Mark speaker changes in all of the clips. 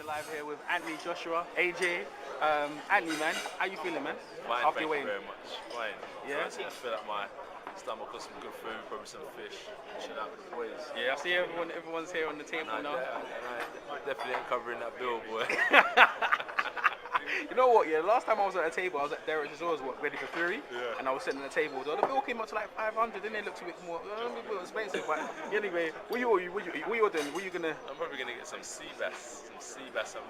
Speaker 1: live here with Anthony, Joshua, AJ. Anthony, man, how you feeling, man?
Speaker 2: Fine,
Speaker 1: After
Speaker 2: thank
Speaker 1: your
Speaker 2: you
Speaker 1: weigh-in?
Speaker 2: very much. Fine.
Speaker 1: Yeah?
Speaker 2: So I feel like my stomach got some good food, probably some fish. Chill out with the boys.
Speaker 1: Yeah, I see everyone's here on the table
Speaker 2: And
Speaker 1: now.
Speaker 2: I definitely ain't covering that bill, boy.
Speaker 1: You know what? Yeah, last time I was at a table, I was at Derek Jesor's ready for Fury,
Speaker 2: Yeah.
Speaker 1: and I was sitting at the table. The bill came up to like 500, and it looked a bit more expensive. But anyway, what you doing? What you gonna?
Speaker 2: I'm probably gonna get some sea bass and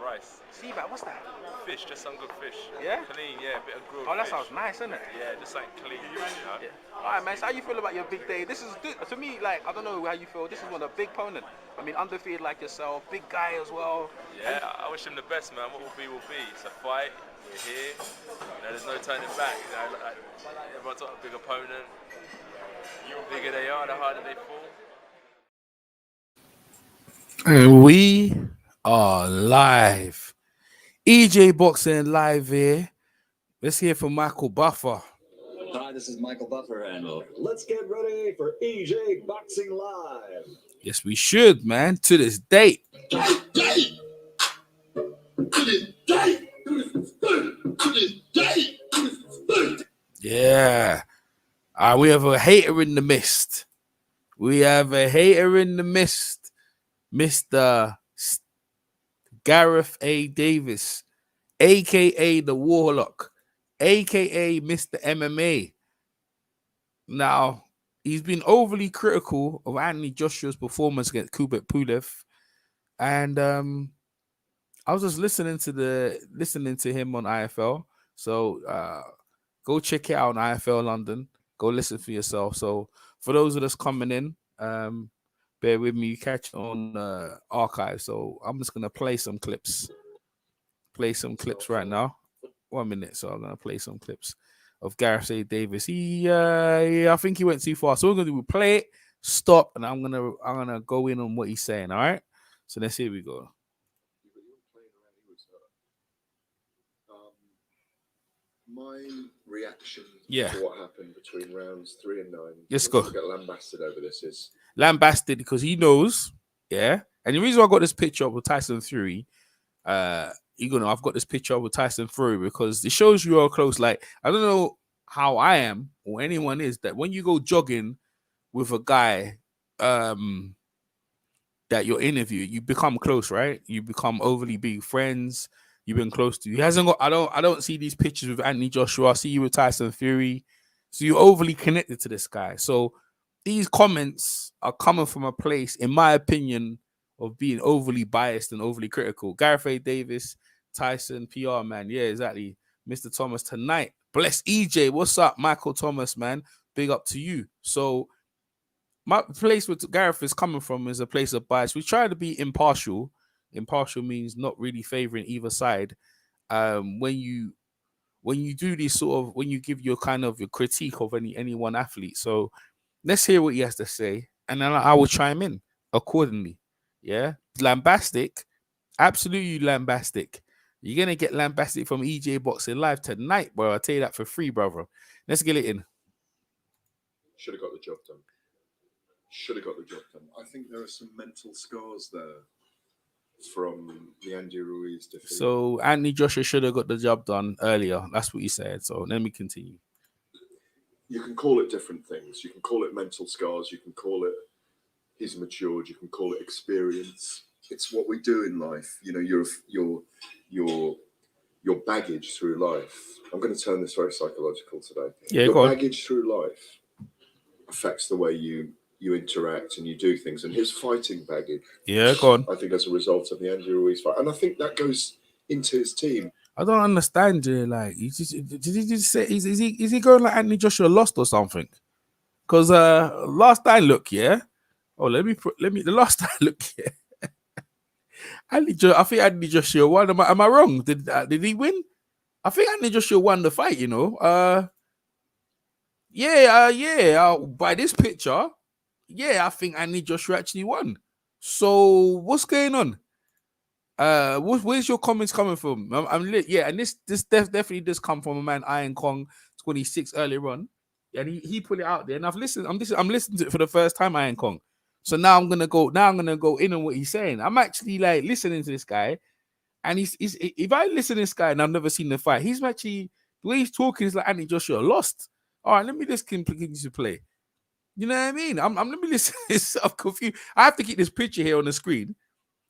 Speaker 2: rice.
Speaker 1: See that? What's that?
Speaker 2: Fish, just some good fish.
Speaker 1: Yeah?
Speaker 2: Clean, yeah, a bit of grilled
Speaker 1: Oh, that
Speaker 2: fish.
Speaker 1: sounds nice, isn't it?
Speaker 2: Yeah, just like clean, you know.
Speaker 1: Yeah. All right, man. So how you feel about your big day? This is to me, like, I don't know how you feel. This is one of the big opponent. I mean, undefeated like yourself, big guy as well.
Speaker 2: Yeah, I wish him the best, man. What will be, will be. It's a fight. We're here. You know, there's no turning back. You know, like, everyone's got a big opponent. The bigger they are, the harder they fall.
Speaker 3: And we are live. EJ Boxing live here. Let's hear from Michael Buffer.
Speaker 4: Hi, this is Michael Buffer, and let's get ready for EJ Boxing Live.
Speaker 3: Yes, we should, man. To this date. Yeah. We have a hater in the mist. We have a hater in the mist. Mr. Gareth A. Davies, a.k.a. the Warlock, a.k.a. Mr. MMA. Now, he's been overly critical of Anthony Joshua's performance against Kubrat Pulev. And I was just listening to him on IFL. So go check it out on IFL London. Go listen for yourself. So for those of us coming in, bear with me, you catch it on archive. So I'm just gonna play some clips. Right now. 1 minute. So I'm gonna play some clips of Gareth A. Davies. I think he went too far. So we're gonna do play it, stop, and I'm gonna go in on what he's saying. All right. So let's here we go.
Speaker 5: My reaction
Speaker 3: Yeah.
Speaker 5: to what happened between rounds 3 and 9.
Speaker 3: Let's go.
Speaker 5: Get lambasted over this is
Speaker 3: Lambasted because he knows, yeah. And the reason why I got this picture up with Tyson Fury, I've got this picture up with Tyson Fury because it shows you are close. Like, I don't know how I am or anyone is that when you go jogging with a guy that you're interviewing, you become close, right? You become overly big friends. You've been close to. He hasn't got. I don't see these pictures with Anthony Joshua. I see you with Tyson Fury. So you're overly connected to this guy. So these comments are coming from a place, in my opinion, of being overly biased and overly critical. Gareth A. Davies, Tyson, PR man. Yeah, exactly. Mr. Thomas tonight. Bless EJ. What's up, Michael Thomas, man? Big up to you. So my place with Gareth is coming from is a place of bias. We try to be impartial. Impartial means not really favoring either side. When you do this sort of, when you give your kind of your critique of any one athlete. So let's hear what he has to say, and then I will chime in accordingly. Yeah, lambastic, absolutely lambastic. You're gonna get lambastic from EJ Boxing Live tonight, bro. I'll tell you that for free, brother. Let's get it in.
Speaker 5: should have got the job done. I think there are some mental scars there from the Andy Ruiz defeat.
Speaker 3: So Anthony Joshua should have got the job done earlier. That's what he said. So let me continue.
Speaker 5: You can call it different things. You can call it mental scars. You can call it he's matured. You can call it experience. It's what we do in life. You know, your baggage through life. I'm going to turn this very psychological today.
Speaker 3: Yeah,
Speaker 5: your
Speaker 3: go on.
Speaker 5: baggage through life affects the way you interact and you do things. And his fighting baggage,
Speaker 3: Yeah, go on.
Speaker 5: I think, as a result of the Andy Ruiz fight, and I think that goes into his team.
Speaker 3: I don't understand. Like, did he just say is he going like Anthony Joshua lost or something? Because last I look, yeah. Oh, the last I look, yeah. I think Anthony Joshua won. Am I wrong? Did he win? I think Anthony Joshua won the fight. You know. Yeah. By this picture, yeah, I think Anthony Joshua actually won. So what's going on? Where's your comments coming from? I'm lit, yeah, and this definitely does come from a man, Iron Kong 26 earlier on, and he put it out there, and I'm listening to it for the first time, Iron Kong. So now I'm gonna go in on what he's saying. I'm actually like listening to this guy, And he's if I listen to this guy and I've never seen the fight, he's actually the way he's talking is like Anthony Joshua lost. All right, let me just continue to play. You know what I mean? I'm let me listen. I'm confused. I have to keep this picture here on the screen,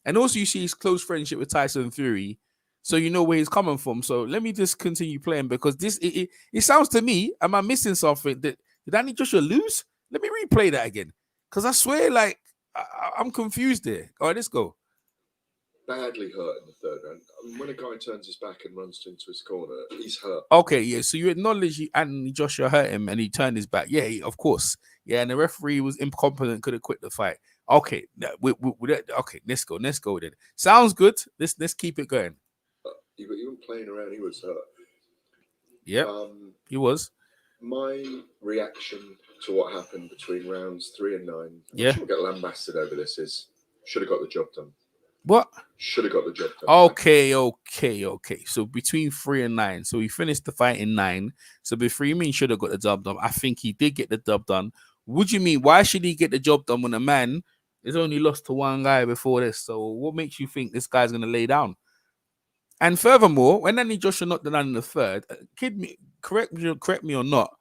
Speaker 3: and also you see his close friendship with Tyson Fury, so you know where he's coming from. So let me just continue playing because this it sounds to me. Am I missing something? Did Anthony Joshua lose? Let me replay that again because I swear, like I'm confused there. All right, let's go.
Speaker 5: Badly hurt in the third round. I mean, when a guy turns his back and runs into his corner, he's hurt.
Speaker 3: Okay, yeah. So you acknowledge Anthony Joshua hurt him and he turned his back. Yeah, of course. Yeah, and the referee was incompetent, could have quit the fight. Okay, okay, let's go then. Sounds good. Let's keep it going.
Speaker 5: He wasn't playing around. He was hurt.
Speaker 3: Yeah, he was.
Speaker 5: My reaction to what happened between rounds 3 and 9.
Speaker 3: Yeah,
Speaker 5: we'll get lambasted over this. Is should have got the job done.
Speaker 3: What?
Speaker 5: Should have got the job done.
Speaker 3: Okay. So between 3 and 9. So he finished the fight in 9. So before you mean should have got the job done. I think he did get the job done. Would you mean why should he get the job done when a man is only lost to one guy before this? So what makes you think this guy's gonna lay down? And furthermore, when Anthony Joshua knocked down in the third, correct me or not,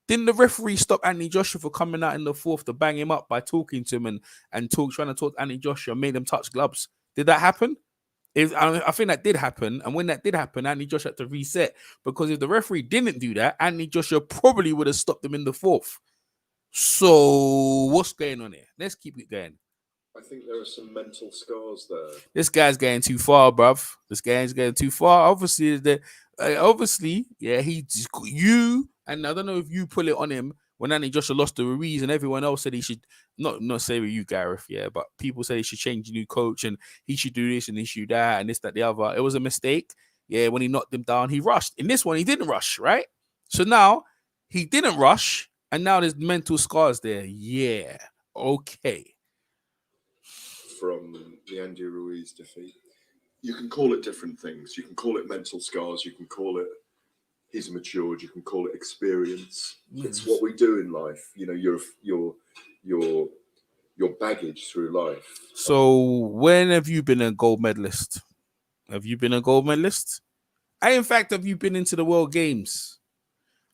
Speaker 3: didn't the referee stop Anthony Joshua for coming out in the fourth to bang him up by talking to him and trying to talk to Anthony Joshua, made him touch gloves? Did that happen? I think that did happen. And when that did happen, Anthony Joshua had to reset. Because if the referee didn't do that, Anthony Joshua probably would have stopped him in the fourth. So what's going on here? Let's keep it going.
Speaker 5: I think there are some mental scars there.
Speaker 3: This guy's getting too far, bruv. This guy's getting too far. Obviously, yeah, you, and I don't know if you pull it on him when Anthony Joshua lost to Ruiz and everyone else said he should, not say with you, Gareth, yeah, but people say he should change a new coach and he should do this and he should do that and this, that, the other. It was a mistake. Yeah, when he knocked him down, he rushed. In this one, he didn't rush, right? So now, he didn't rush and now there's mental scars there. Yeah, okay.
Speaker 5: From the Andy Ruiz defeat. You can call it different things. You can call it mental scars. You can call it he's matured. You can call it experience. It's what we do in life. You know, your baggage through life.
Speaker 3: So when have you been a gold medalist? Have you been a gold medalist? And in fact, have you been into the World Games?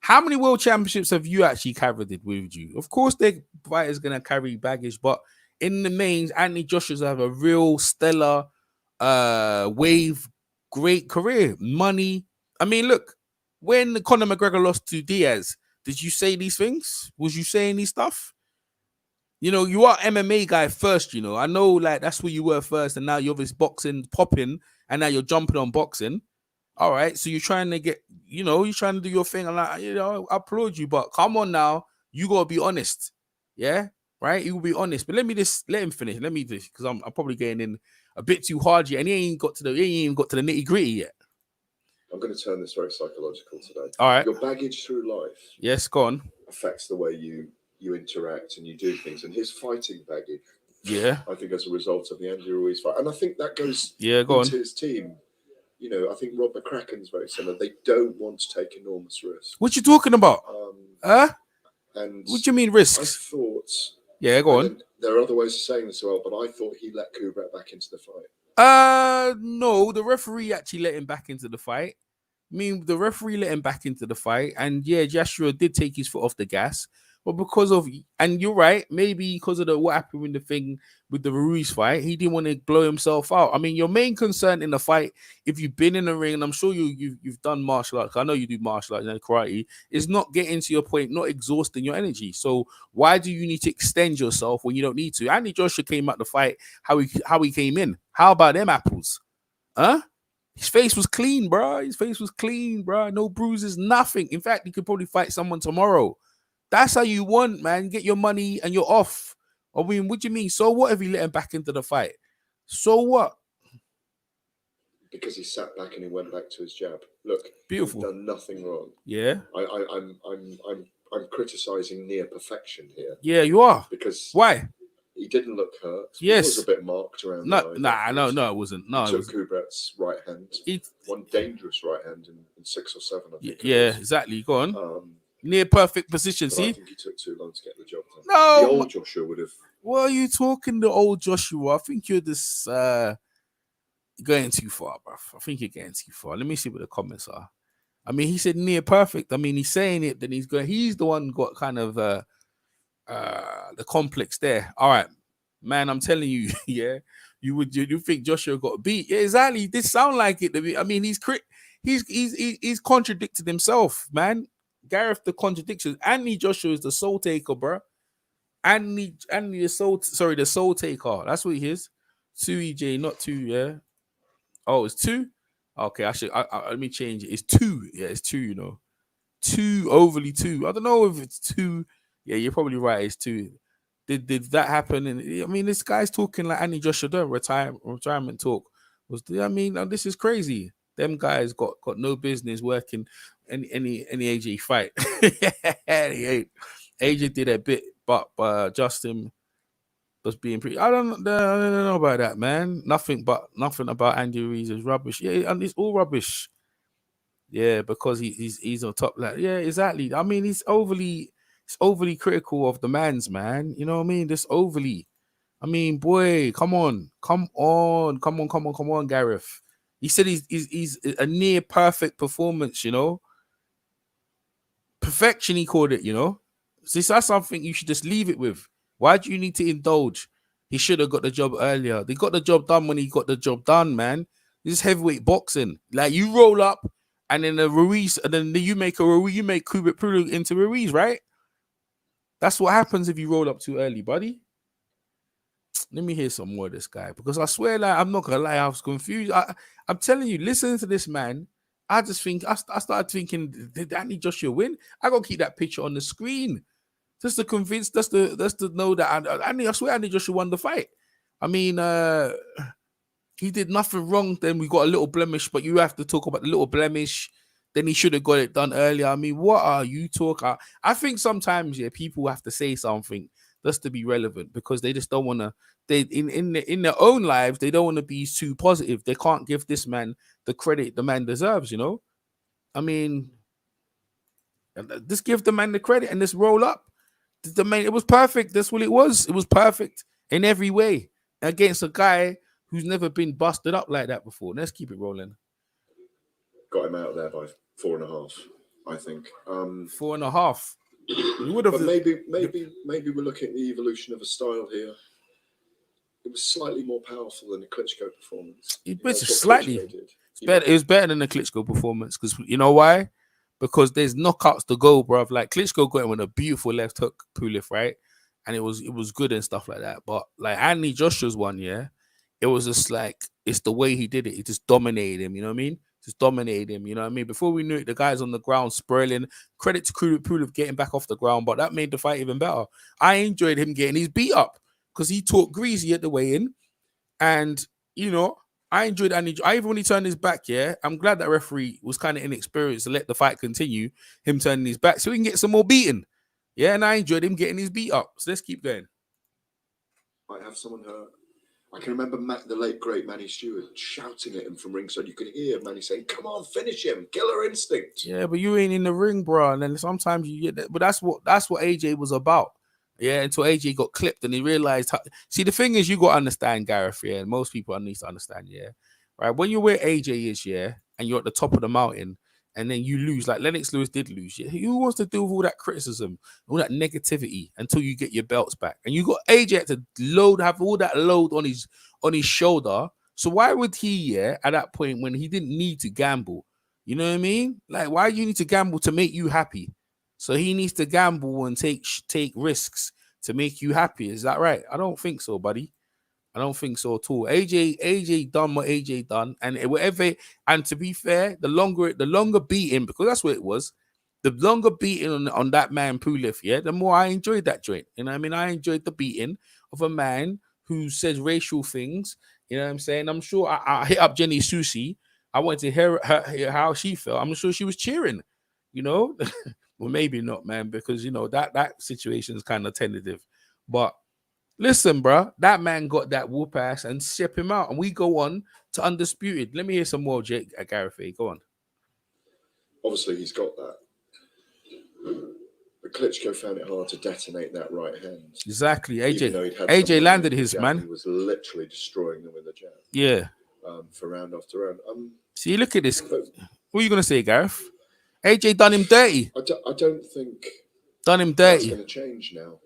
Speaker 3: How many World Championships have you actually carried it with you? Of course, their fighters going to carry baggage, but in the mains, Anthony Joshua's have a real stellar wave, great career, money. I mean, look, when Conor McGregor lost to Diaz, did you say these things? Was you saying these stuff? You know, you are MMA guy first, you know. I know, like, that's where you were first, and now you're this boxing popping, and now you're jumping on boxing. All right, so you're trying to get, you're trying to do your thing, and like, I applaud you, but come on now, you gotta be honest, yeah, right? You will be honest, but let him finish. Because I'm probably getting in a bit too hard yet, and he ain't even got to the nitty gritty yet.
Speaker 5: I'm going to turn this very psychological today.
Speaker 3: All right,
Speaker 5: your baggage through life,
Speaker 3: yes, go on,
Speaker 5: affects the way you interact and you do things, and his fighting baggage,
Speaker 3: yeah,
Speaker 5: I think as a result of the Andy Ruiz fight, and I think that goes
Speaker 3: into
Speaker 5: his team. You know, I think Rob McCracken's very similar. They don't want to take enormous risks.
Speaker 3: What you talking about?
Speaker 5: And
Speaker 3: what do you mean risks?
Speaker 5: I thought.
Speaker 3: Yeah, go on.
Speaker 5: There are other ways of saying this as well, but I thought he let Kubrat back into the fight.
Speaker 3: No, the referee actually let him back into the fight. I mean, the referee let him back into the fight, and yeah, Joshua did take his foot off the gas. But because of, and you're right, maybe because of what happened with the thing with the Ruiz fight, he didn't want to blow himself out. I mean, your main concern in the fight, if you've been in the ring, and I'm sure you've done martial arts, I know you do martial arts and karate, is not getting to your point, not exhausting your energy. So why do you need to extend yourself when you don't need to? Andy Joshua came out the fight how he came in. How about them apples? Huh? His face was clean, bro. No bruises, nothing. In fact, he could probably fight someone tomorrow. That's how you want, man. Get your money and you're off. I mean, what do you mean? So what if he let him back into the fight? So what?
Speaker 5: Because he sat back and he went back to his jab. Look,
Speaker 3: beautiful.
Speaker 5: He's done nothing wrong.
Speaker 3: Yeah.
Speaker 5: I'm criticizing near perfection here.
Speaker 3: Yeah, you are.
Speaker 5: Because
Speaker 3: why?
Speaker 5: He didn't look hurt.
Speaker 3: Yes.
Speaker 5: He was a bit marked around.
Speaker 3: No, it wasn't. No,
Speaker 5: he took Kubrat's right hand. One dangerous right hand in 6 or 7. I think.
Speaker 3: Yeah, exactly. Go on. Near perfect position. See,
Speaker 5: I think he took too long to get the job done.
Speaker 3: No,
Speaker 5: the old Joshua would have.
Speaker 3: What are you talking? The old Joshua? I think you're this. going too far, bro. I think you're getting too far. Let me see what the comments are. I mean, he said near perfect. I mean, he's saying it, then he's the one got kind of the complex there. All right, man, I'm telling you, yeah, you think Joshua got beat? Yeah, exactly. This sound like it to me. I mean, he's contradicted himself, man. Gareth the contradiction. Anthony Joshua is the soul taker, bro. Anthony the soul taker. That's what he is. 2 EJ, not 2, yeah. Oh, it's 2? Okay, let me change it. It's 2. Yeah, it's 2, you know. 2, overly 2. I don't know if it's 2. Yeah, you're probably right. It's 2. Did that happen? And I mean, this guy's talking like Andy Joshua, retirement talk. This is crazy. Them guys got no business working any AJ fight. AJ did a bit, but Justin was being pretty. I don't know about that, man. Nothing about Andy Ruiz is rubbish. Yeah, and it's all rubbish. Yeah, because he's on top. Like, yeah, exactly. I mean, it's overly critical of the man's, man. You know what I mean? This overly. I mean, boy, come on, Gareth. He said he's a near perfect performance. You know, perfection. He called it. You know, so that's something you should just leave it with. Why do you need to indulge? He should have got the job earlier. They got the job done when he got the job done, man. This is heavyweight boxing. Like, you roll up. And then Ruiz, and then you make Kubrat into Ruiz, right? That's what happens if you roll up too early, buddy. Let me hear some more of this guy, because I swear, like, I'm not gonna lie, I was confused. I'm telling you, listening to this man, I just think I started thinking, did Anthony Joshua win? I gotta keep that picture on the screen, just to convince, just to know that I swear Anthony Joshua won the fight. I mean, he did nothing wrong. Then we got a little blemish, but you have to talk about the little blemish. Then he should have got it done earlier. I mean, what are you talking? I think sometimes, yeah, people have to say something just to be relevant, because they just don't want to. They in their own lives, they don't want to be too positive. They can't give this man the credit the man deserves. You know, I mean, just give the man the credit and just roll up. The man, it was perfect. That's what it was. It was perfect in every way against a guy who's never been busted up like that before. Let's keep it rolling.
Speaker 5: Got him out there by 4.5, I think.
Speaker 3: 4.5. You would have.
Speaker 5: But maybe we're looking at the evolution of a style here. It was slightly more powerful than the Klitschko performance.
Speaker 3: It's slightly. It's better. It was better than the Klitschko performance, because you know why? Because there's knockouts to go, bro. Like, Klitschko got him with a beautiful left hook, Pulev, right? And it was good and stuff like that. But like Anthony Joshua's one, yeah. It was just like, it's the way he did it. It just dominated him, you know what I mean? Just dominated him, you know what I mean? Before we knew it, the guy's on the ground sprawling. Credit to Pulev getting back off the ground, but that made the fight even better. I enjoyed him getting his beat up, because he talked greasy at the weigh-in. And, you know, I enjoyed Andy. Even when he turned his back, yeah, I'm glad that referee was kind of inexperienced to let the fight continue, him turning his back, so he can get some more beating. Yeah, and I enjoyed him getting his beat up. So let's keep going.
Speaker 5: Might have someone hurt. I can remember the late great Manny Stewart shouting at him from ringside. You could hear Manny saying, "Come on, finish him, killer instinct."
Speaker 3: Yeah, but you ain't in the ring, bro. And then sometimes you get that. But that's what AJ was about. Yeah, until AJ got clipped and he realized. See, the thing is, you got to understand, Gareth. Yeah, and most people need to understand. Yeah, right. When you're where AJ is, yeah, and you're at the top of the mountain, and then you lose, like Lennox Lewis did lose. Yeah, who wants to deal with all that criticism, all that negativity until you get your belts back? And you got AJ to have all that load on his shoulder. So why would he, yeah, at that point when he didn't need to gamble? You know what I mean? Like, why do you need to gamble to make you happy? So he needs to gamble and take risks to make you happy. Is that right? I don't think so, buddy. I don't think so at all. AJ done what AJ done, and whatever. And to be fair, the longer beating, because that's what it was. The longer beating on that man Pulev, yeah, the more I enjoyed that joint. You know what I mean? I enjoyed the beating of a man who says racial things. You know what I'm saying? I'm sure I hit up Jenny Susie. I wanted to hear how she felt. I'm sure she was cheering. You know. Well, maybe not, man, because, you know, that situation is kind of tentative. But listen, bro, that man got that whoop ass and ship him out. And we go on to Undisputed. Let me hear some more, Gareth. Go on.
Speaker 5: Obviously, he's got that. But Klitschko found it hard to detonate that right hand.
Speaker 3: Exactly. AJ landed his, man.
Speaker 5: He was literally destroying them with a jab.
Speaker 3: Yeah.
Speaker 5: for round after round.
Speaker 3: See, look at this.
Speaker 5: But
Speaker 3: What are you gonna say, Gareth? AJ done him dirty.
Speaker 5: I don't think
Speaker 3: Done him
Speaker 5: that's
Speaker 3: dirty.
Speaker 5: going to change now.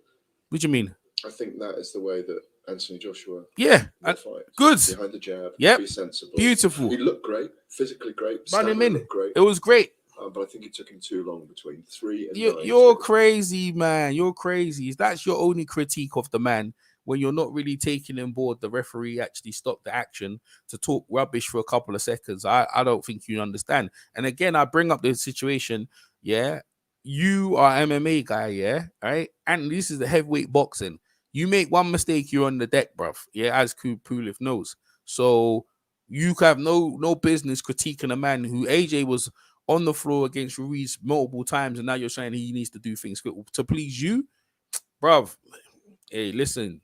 Speaker 3: What do you mean?
Speaker 5: I think that is the way that Anthony Joshua
Speaker 3: Yeah,
Speaker 5: will fight.
Speaker 3: good.
Speaker 5: Behind the jab,
Speaker 3: Yep.
Speaker 5: be sensible.
Speaker 3: Beautiful.
Speaker 5: He looked great, physically great.
Speaker 3: Run him
Speaker 5: stamina
Speaker 3: in.
Speaker 5: looked great.
Speaker 3: It was great.
Speaker 5: But I think it took him too long between 3 and 9.
Speaker 3: You're crazy, man. You're crazy. That's your only critique of the man when you're not really taking on board the referee actually stopped the action to talk rubbish for a couple of seconds. I don't think you understand. And again, I bring up the situation. Yeah, you are MMA guy. Yeah, right. And this is the heavyweight boxing. You make one mistake, you're on the deck, bruv. Yeah, as Pulev knows. So you have no business critiquing a man who AJ was on the floor against Ruiz multiple times, and now you're saying he needs to do things to please you, bruv. Hey, listen.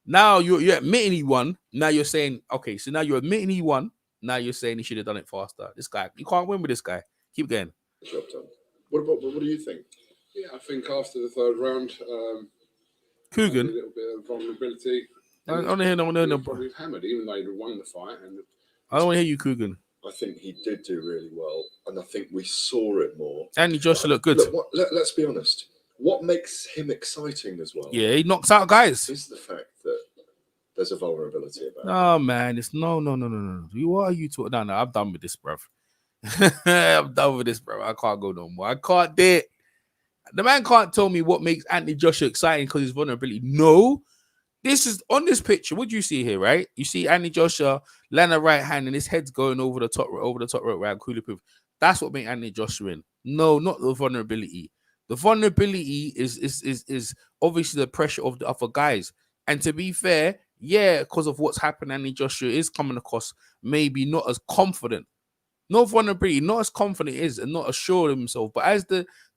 Speaker 3: Now you're admitting he won. Now you're saying, okay, so now you're admitting he won. Now you're saying he should have done it faster. This guy, you can't win with this guy. Keep going.
Speaker 5: Job done. What do you think?
Speaker 6: Yeah, I think after the third round,
Speaker 3: Coogan.
Speaker 6: a little bit of vulnerability.
Speaker 3: I don't hear no.
Speaker 6: Probably hammered, even though he won the fight. And
Speaker 3: I don't want to hear you, Coogan.
Speaker 5: I think he did do really well, and I think we saw it more.
Speaker 3: And Joshua looked good.
Speaker 5: Look, let's be honest. What makes him exciting as well?
Speaker 3: Yeah, he knocks out guys.
Speaker 5: Is the fact that there's a vulnerability about it.
Speaker 3: Oh man, it's no. What are you talking? No, I'm done with this, bruv. I'm done with this, bro. I can't go no more. I can't do it. The man can't tell me what makes Anthony Joshua exciting because his vulnerability. No, this is on this picture. What do you see here, right? You see Anthony Joshua land a right hand and his head's going over the top rope around Kubrat. That's what makes Anthony Joshua in. No, not the vulnerability. The vulnerability is obviously the pressure of the other guys. And to be fair, yeah, because of what's happened, Anthony Joshua is coming across maybe not as confident. No vulnerability, not as confident is and not as sure of himself. But as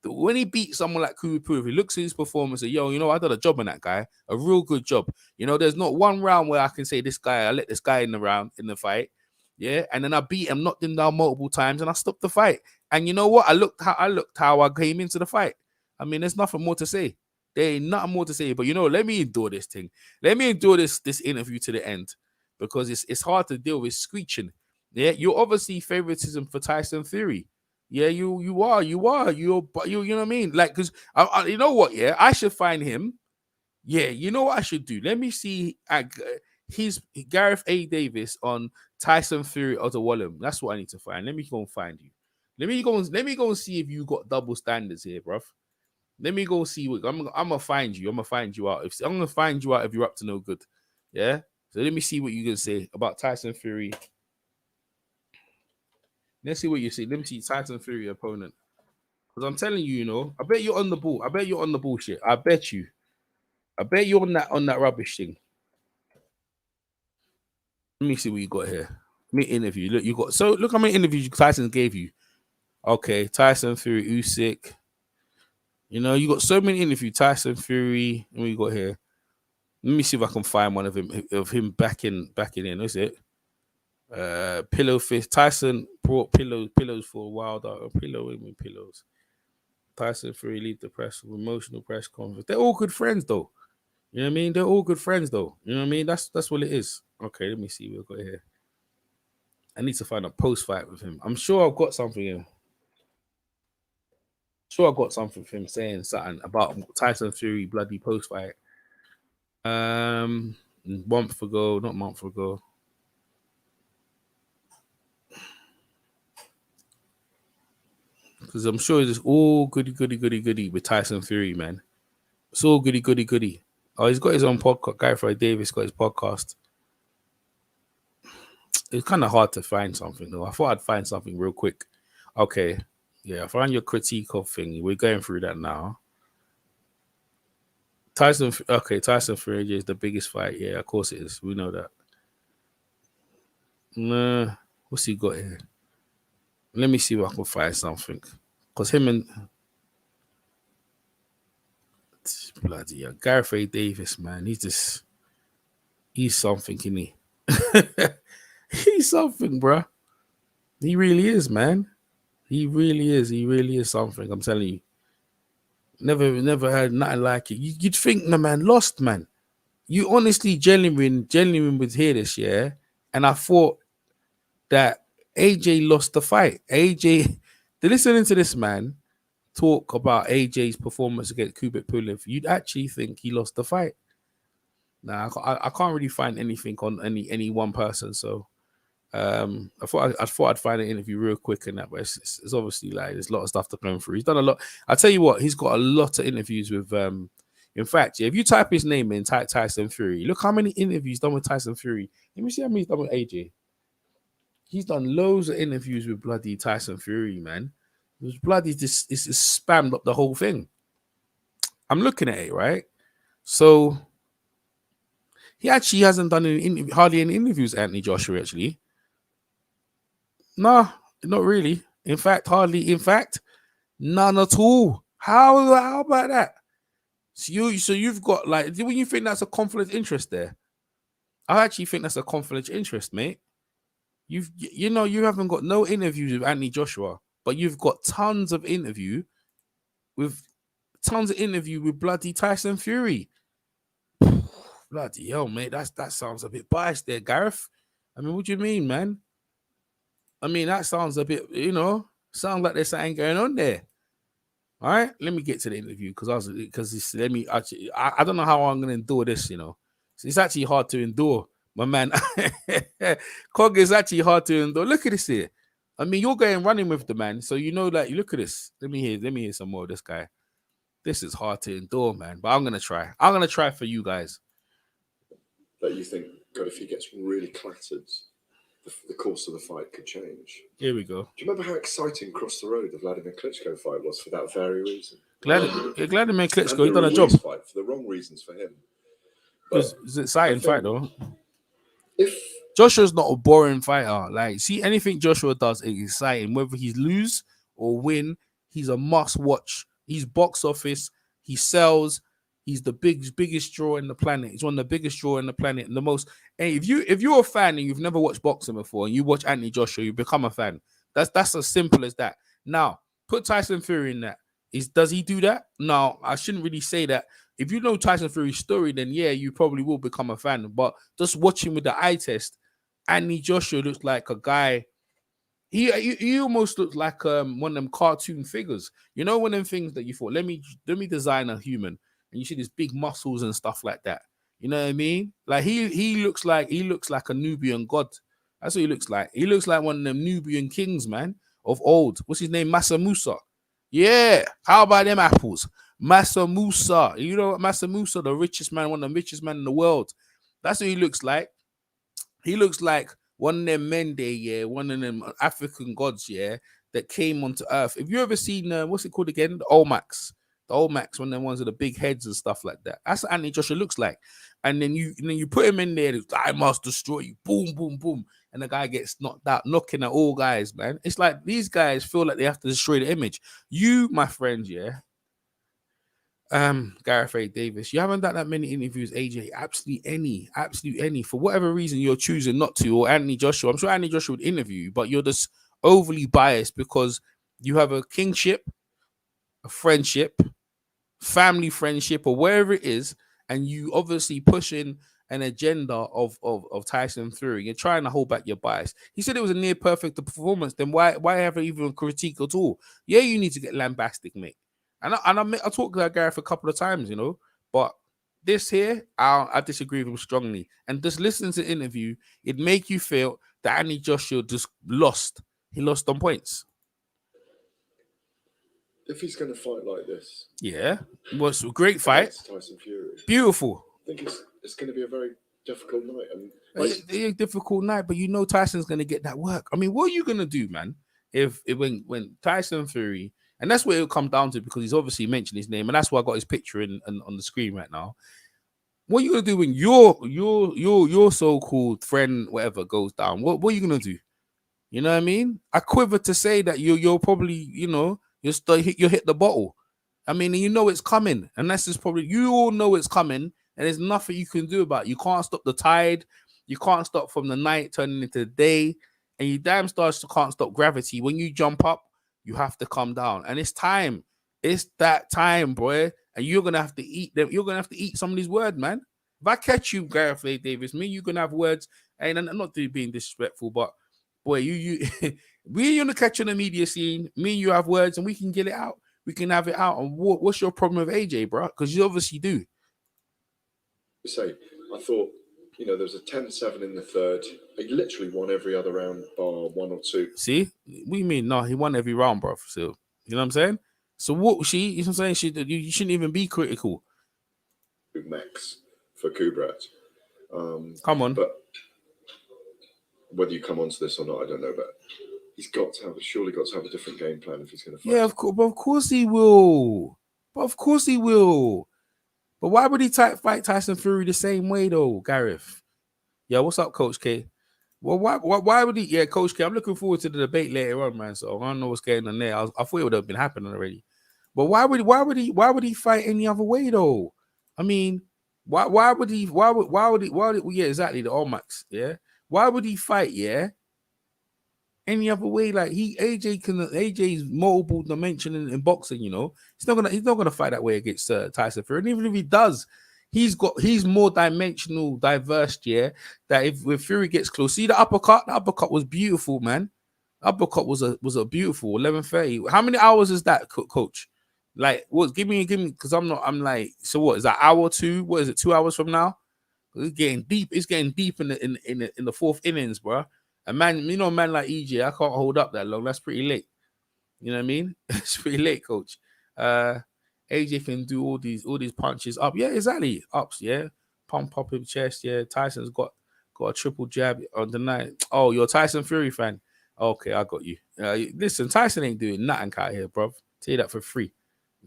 Speaker 3: when he beats someone like Kubrat, he looks at his performance and yo, I did a job on that guy, a real good job. There's not one round where I can say I let this guy in the fight. Yeah, and then I beat him, knocked him down multiple times, and I stopped the fight. And you know what? I looked how I came into the fight. I mean, there's nothing more to say. There ain't nothing more to say. But let me endure this thing. Let me endure this interview to the end because it's hard to deal with screeching. Yeah, you're obviously favoritism for Tyson Fury. Yeah, you are. You know what I mean? Like, because you know what? Yeah, I should find him. Yeah, you know what I should do? Let me see. He's Gareth A. Davies on Tyson Fury or the Wallum. That's what I need to find. Let me go and find you. Let me go and see if you got double standards here, bruv. Let me go see what I'm gonna find you. I'm gonna find you out. I'm gonna find you out if you're up to no good. Yeah. So let me see what you can say about Tyson Fury. Let's see what you see. Let me see Tyson Fury opponent. Because I'm telling you, I bet you're on the ball. I bet you're on the bullshit. I bet you. I bet you're on that rubbish thing. Let me see what you got here. Me interview. Look how many interviews Tyson gave you. Okay, Tyson Fury, Usyk. You got so many interviews. Tyson Fury. What you got here? Let me see if I can find one of him backing in. Is it? Pillow fist. Tyson brought pillows for a while. Pillows. Tyson Fury leave the press with emotional press conference. They're all good friends though. You know what I mean? They're all good friends though. You know what I mean? That's what it is. Okay, let me see what we've got here. I need to find a post fight with him. I'm sure I've got something here. Sure, I got something from him saying something about Tyson Fury bloody post fight. Month ago. Because I'm sure it's all goody with Tyson Fury, man. It's all goody. Oh, he's got his own podcast. Gareth Davies got his podcast. It's kind of hard to find something, though. I thought I'd find something real quick. Okay. Yeah, I found your critique of thing. We're going through that now. Tyson Fury is the biggest fight. Yeah, of course it is. We know that. Nah, what's he got here? Let me see if I can find something. Because him and bloody hell, Gareth A. Davies, man, he's something, isn't he? He's something, bro. He really is, man. He really is. He really is something. I'm telling you. Never had nothing like it. You'd think the man lost, man. You honestly, genuine would hear this, yeah? And I thought that AJ lost the fight. AJ, listening to this man talk about AJ's performance against Kubrat Pulev, you'd actually think he lost the fight. Nah, I can't really find anything on any one person. So I thought I'd find an interview real quick and that, but it's obviously like there's a lot of stuff to go through. He's done a lot. I'll tell you what, he's got a lot of interviews with. In fact, yeah, if you type his name in, type Tyson Fury, look how many interviews he's done with Tyson Fury. Let me see how many he's done with AJ. He's done loads of interviews with bloody Tyson Fury, man. It was bloody it's spammed up the whole thing. I'm looking at it, right? So he actually hasn't done hardly any interviews, Anthony Joshua, actually. Nah, not really. In fact, hardly. In fact, none at all. How about that? So you've got like, when you think that's a conflict of interest there, I actually think that's a conflict of interest, mate. You haven't got no interviews with Anthony Joshua, but you've got tons of interview with bloody Tyson Fury. Bloody hell, mate. That sounds a bit biased there, Gareth. I mean, what do you mean, man? I mean, that sounds a bit, sounds like there's something going on there. All right, let me get to the interview I don't know how I'm gonna endure this, It's actually hard to endure, my man. Cog is actually hard to endure. Look at this here. I mean, you're going running with the man, so like, look at this. Let me hear some more of this guy. This is hard to endure, man. But I'm gonna try. I'm gonna try for you guys.
Speaker 5: That you think, God, if he gets really clattered, the course of the fight could change.
Speaker 3: Here we go.
Speaker 5: Do you remember how exciting across the road the Vladimir Klitschko fight was for that very reason?
Speaker 3: Vladimir Klitschko, he's done a job.
Speaker 5: Fight for the wrong reasons for him.
Speaker 3: It's an exciting fight, though.
Speaker 5: If
Speaker 3: Joshua's not a boring fighter, like, see, anything Joshua does is exciting. Whether he lose or win, he's a must-watch. He's box office. He sells. He's the biggest draw in the planet. He's one of the biggest draw in the planet and the most. Hey, if you're a fan and you've never watched boxing before and you watch Anthony Joshua, you become a fan. That's as simple as that. Now, put Tyson Fury in that. Does he do that? No, I shouldn't really say that. If you know Tyson Fury's story, then yeah, you probably will become a fan. But just watching with the eye test, Anthony Joshua looks like a guy. He almost looks like one of them cartoon figures. You know, one of them things that you thought, let me design a human. And you see these big muscles and stuff like that. You know what I mean? Like he looks like a Nubian god. That's what he looks like. He looks like one of them Nubian kings, man, of old. What's his name? Massa Musa. Yeah. How about them apples? Massa Musa. You know what? Massa Musa, the richest man, one of the richest men in the world. That's what he looks like. He looks like one of them men there, yeah, one of them African gods, yeah, that came onto earth. Have you ever seen what's it called again? The Olmecs. The Olmecs, one of them ones with the big heads and stuff like that. That's what Anthony Joshua looks like. And then you put him in there, I must destroy you. Boom, boom, boom. And the guy gets knocked out, knocking at all guys, man. It's like these guys feel like they have to destroy the image. You, my friend, yeah. Gareth A. Davies, you haven't done that many interviews, AJ. Absolutely any. For whatever reason, you're choosing not to, or Anthony Joshua. I'm sure Anthony Joshua would interview you, but you're just overly biased because you have a kingship, a friendship, family friendship, or wherever it is, and you obviously pushing an agenda of Tyson Fury. You're trying to hold back your bias. He said it was a near perfect performance. Then why have even critique at all? Yeah, you need to get lambastic, mate. And I talked to Gareth a couple of times, but this here, I disagree with him strongly. And just listening to the interview, it make you feel that Anthony Joshua just lost. He lost on points.
Speaker 5: If he's going to fight like this,
Speaker 3: yeah, it was a great fight.
Speaker 5: Tyson Fury,
Speaker 3: beautiful.
Speaker 5: I think it's going to be a very difficult night. And
Speaker 3: it's a difficult night, but Tyson's going to get that work. I mean, what are you going to do, man? When Tyson Fury, and that's what it'll come down to, because he's obviously mentioned his name, and that's why I got his picture on the screen right now. What are you going to do when your so-called friend, whatever, goes down? What are you going to do? You know what I mean? I quiver to say that you're probably, you'll hit the bottle. I mean, it's coming. And that's just probably, you all know it's coming, and there's nothing you can do about it. You can't stop the tide. You can't stop from the night turning into the day. And you damn stars can't stop gravity. When you jump up, you have to come down. And it's time. It's that time, boy. And you're going to have to eat them. You're going to have to eat somebody's word, man. If I catch you, Gareth A. Davies, you're going to have words. And I'm not being disrespectful, but boy, you we on the catch on the media scene. Me and you have words, and we can get it out. We can have it out. And what's your problem with AJ, bro? Because you obviously do.
Speaker 5: Say, I thought, there was a 10-7 in the third. He literally won every other round, bar 1 or 2.
Speaker 3: See, what do you mean? No, he won every round, bro. So you know what I'm saying? So what? You know what I'm saying? You shouldn't even be critical.
Speaker 5: Max for Kubrat.
Speaker 3: Come on.
Speaker 5: But whether you come onto this or not, I don't know. But he's surely got to have a different game plan if he's going to fight.
Speaker 3: Yeah, of course he will. But of course he will. But why would he fight Tyson Fury the same way though, Gareth? Yeah, what's up, Coach K? Well, why would he? Yeah, Coach K, I'm looking forward to the debate later on, man. So I don't know what's going on there. I thought it would have been happening already. But why would he fight any other way though? I mean, why would he? Yeah, exactly, the All-Max. Yeah, why would he fight? Yeah, any other way? Like AJ's multiple dimension in boxing. You know, he's not gonna fight that way against Tyson Fury. And even if he does, he's more dimensional, diverse. Yeah, that if Fury gets close, see the uppercut was beautiful, man. Uppercut was a beautiful 11:30. How many hours is that, Coach? Like, what? Give me, because I'm like, so what is that? Hour or 2? What is it? 2 hours from now? It's getting deep. It's getting deep in the fourth innings, bro. A man, a man like EJ, I can't hold up that long. That's pretty late. You know what I mean? It's pretty late, Coach. AJ can do all these punches up. Yeah, exactly. Ups, yeah. Pump up his chest, yeah. Tyson's got a triple jab on the night. Oh, you're a Tyson Fury fan. Okay, I got you. Listen, Tyson ain't doing nothing out here, bro. Tell you that for free.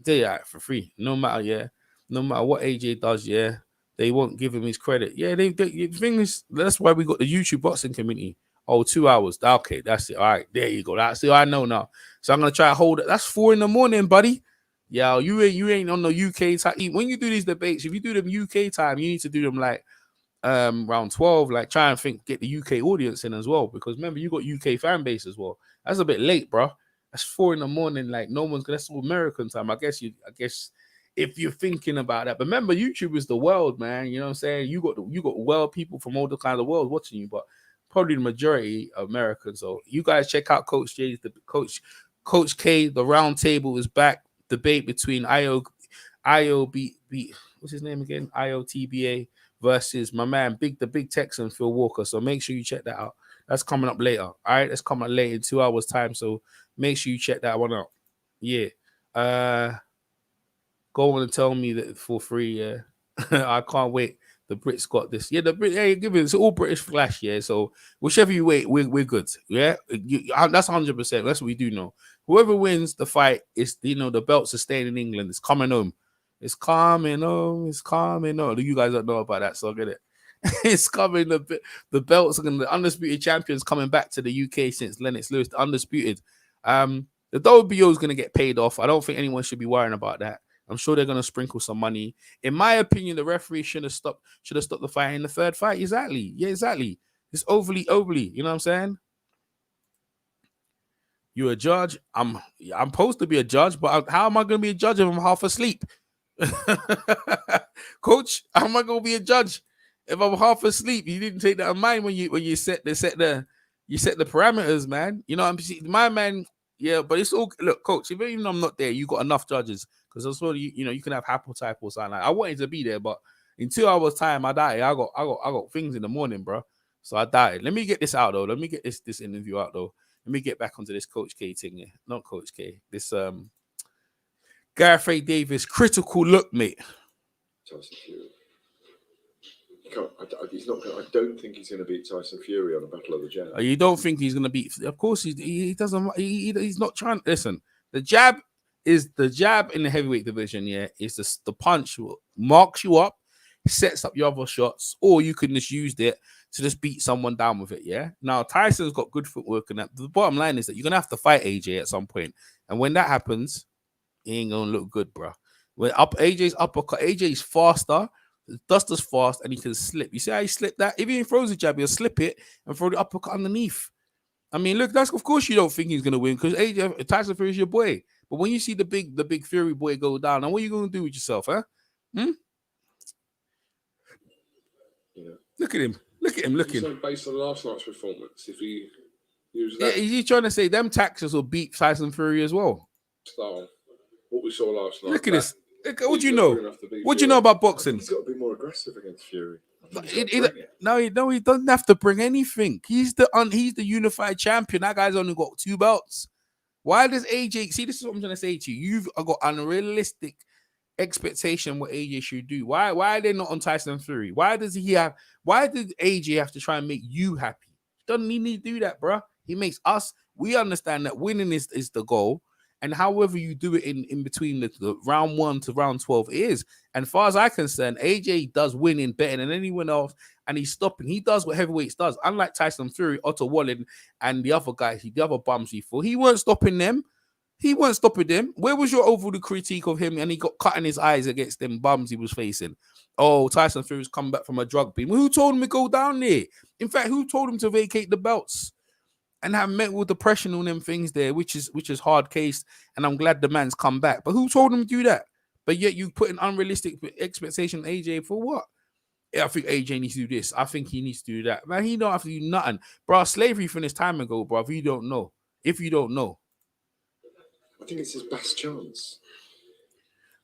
Speaker 3: Tell you that for free. No matter what AJ does, yeah, they won't give him his credit. Yeah, the thing is, that's why we got the YouTube boxing community. Oh, 2 hours. Okay, that's it. All right, there you go. That's it. I know now. So I'm gonna try to hold it. That's 4 a.m, buddy. Yeah, you ain't on the UK time. When you do these debates, if you do them UK time, you need to do them like around 12. Like, try and get the UK audience in as well, because remember, you got UK fan base as well. That's a bit late, bro. That's 4 a.m. Like, no one's gonna. That's American time. I guess if you're thinking about that. But remember, YouTube is the world, man. You know what I'm saying? You got world people from all the kind of world watching you, but probably the majority of Americans. So you guys check out Coach K. The round table is back. Debate between IOB, what's his name again? IOTBA versus my man the big Texan Phil Walker. So make sure you check that out. That's coming up later. All right, that's coming up later in 2 hours time. So make sure you check that one out. Yeah. Go on and tell me that for free. Yeah. I can't wait. The Brits got this. Yeah, the Brit. Hey, give it. It's all British flash. Yeah. So whichever you wait, we're good. Yeah. That's 100%. That's what we do know. Whoever wins the fight is, the belts are staying in England. It's coming home. It's coming home. It's coming home. You guys don't know about that, so I get it. It's coming. The belts are the undisputed champions coming back to the UK since Lennox Lewis, the undisputed. The WBO is going to get paid off. I don't think anyone should be worrying about that. I'm sure they're going to sprinkle some money. In my opinion, the referee should have stopped the fight in the third fight. Exactly. Yeah, exactly. It's overly. You know what I'm saying? You're a judge. I'm supposed to be a judge, but how am I going to be a judge if I'm half asleep? Coach, how am I going to be a judge if I'm half asleep? You didn't take that in mind when you set the parameters, man. You know, my man. Yeah, but it's all, look, Coach. Even though I'm not there, you got enough judges, because I saw you can have haplotype or something. Like, I wanted to be there, but in 2 hours time, I died. I got things in the morning, bro. So I died. Let me get this out though. Let me get this interview out though. Let me get back onto this Coach K thing here. Not Coach K. This Gareth Davies critical look, mate.
Speaker 5: Tyson Fury. I don't think he's going to beat Tyson Fury on a battle of the jab.
Speaker 3: You don't think he's going to beat? Of course, he doesn't. He's not trying. Listen, the jab in the heavyweight division. Yeah, is the punch marks you up, sets up your other shots, or you can just use it to just beat someone down with it. Yeah. Now Tyson's got good footwork, and the bottom line is that you're gonna have to fight AJ at some point, and when that happens, he ain't gonna look good, bro. When AJ's uppercut, AJ's faster. Dust is fast, and he can slip. You see how he slipped that? If he throws a jab, he'll slip it and throw the uppercut underneath. I mean, look, that's of course you don't think he's gonna win, because Tyson Fury is your boy. But when you see the big Fury boy go down, now what are you gonna do with yourself, huh?
Speaker 5: Yeah.
Speaker 3: Look at him.
Speaker 6: So based on last night's performance, if he use
Speaker 3: Yeah,
Speaker 6: that
Speaker 3: he's trying to say them taxes will beat Tyson Fury as well.
Speaker 6: style. What we saw last night.
Speaker 3: Look at
Speaker 6: that-
Speaker 3: this. Look, what do you
Speaker 6: he's
Speaker 3: know?
Speaker 6: good enough to beat
Speaker 3: What do you
Speaker 6: Fury.
Speaker 3: know about
Speaker 5: I think
Speaker 3: boxing?
Speaker 5: he's got to be more aggressive against Fury. I think he's
Speaker 3: He-
Speaker 5: got to
Speaker 3: he-
Speaker 5: bring it.
Speaker 3: no, he doesn't have to bring anything. He's the unified champion. That guy's only got 2 belts. Why does AJ see? This is what I'm trying to say to you. You've got unrealistic expectation what AJ should do. Why are they not on Tyson Fury? Why did AJ have to try and make you happy? Doesn't he need to do that, bro? He makes us. We understand that winning is the goal, and however you do it in between the round 1 to round 12 is. And as far as I'm concerned, AJ does winning better than anyone else, and he's stopping. He does what heavyweights does. Unlike Tyson Fury, Otto Wallen, and the other guys, the other bums he fought, he weren't stopping them. He weren't stopping them. Where was your overall critique of him? And he got cut in his eyes against them bums he was facing. Oh, Tyson Fury's come back from a drug beam. Well, who told him to go down there? In fact, who told him to vacate the belts and have mental depression on them things there, which is hard case. And I'm glad the man's come back. But who told him to do that? But yet you put an unrealistic expectation on AJ for what? Yeah, I think AJ needs to do this. I think he needs to do that. Man, he don't have to do nothing. Bro, slavery finished time ago, bro. If you don't know.
Speaker 5: I think it's his best chance.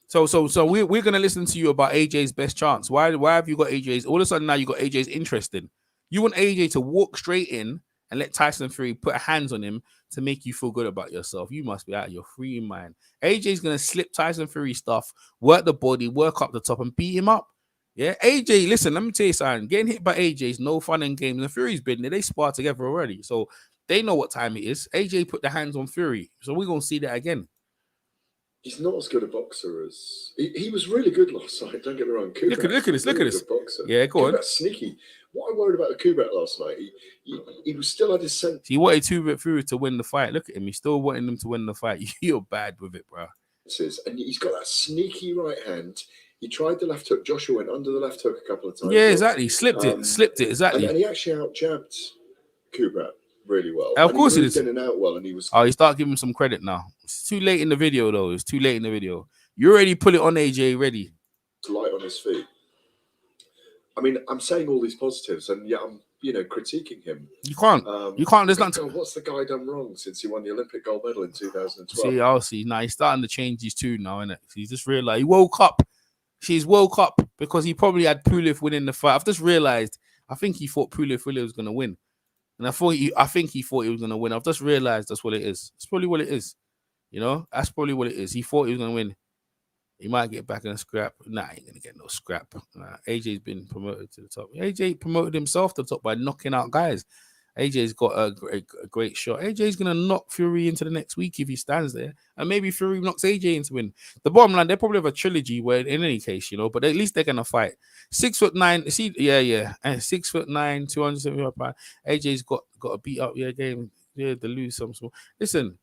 Speaker 3: So we're gonna listen to you about AJ's best chance. Why have you got AJ's? All of a sudden now you got AJ's interested. You want AJ to walk straight in and let Tyson Fury put hands on him to make you feel good about yourself. You must be out of your free mind. AJ's gonna slip Tyson Fury stuff, work the body, work up the top, and beat him up. Yeah, AJ. Listen, let me tell you something. Getting hit by AJ is no fun in games. And Fury's been there. They spar together already, so they know what time it is. AJ put the hands on Fury, so we're gonna see that again.
Speaker 5: He's not as good a boxer as he was. Really good last night. Don't get me wrong.
Speaker 3: Look at this. Look at this.
Speaker 5: Boxer.
Speaker 3: Yeah, go on.
Speaker 5: Kubrat's sneaky. What I worried about the Kubrat last night, he was still at his sense.
Speaker 3: He wanted Fury to win the fight. Look at him. He's still wanting them to win the fight. You're bad with it, bro.
Speaker 5: And he's got that sneaky right hand. He tried the left hook. Joshua went under the left hook a couple of times.
Speaker 3: Yeah, exactly. Slipped it, exactly.
Speaker 5: And he actually out-jabbed Kubrat really well.
Speaker 3: Of course he did.
Speaker 5: In and out well, and he was.
Speaker 3: Oh, he start giving him some credit now. It's too late in the video, though. It's too late in the video. You already put it on AJ ready.
Speaker 5: Light on his feet. I mean, I'm saying all these positives, and yet I'm, critiquing him.
Speaker 3: You can't. There's nothing.
Speaker 5: What's the guy done wrong since he won the Olympic gold medal in 2012?
Speaker 3: See, I'll see. Now he's starting to change his tune now, innit? He's just realized he woke up. She's woke up because he probably had Pulev winning the fight. I've just realized. I think he thought Pulev was going to win, and I think he thought he was going to win. I've just realized that's what it is. It's probably what it is. That's probably what it is. He thought he was going to win. He might get back in a scrap. Nah, he ain't going to get no scrap. AJ's been promoted to the top. AJ promoted himself to the top by knocking out guys. AJ's got a great shot. AJ's going to knock Fury into the next week if he stands there. And maybe Fury knocks AJ into win. The bottom line, they probably have a trilogy where, in any case, but at least they're going to fight. 6'9". See, yeah. And 6'9", 275 pounds. AJ's got a beat up game. Yeah, to lose some small. Listen.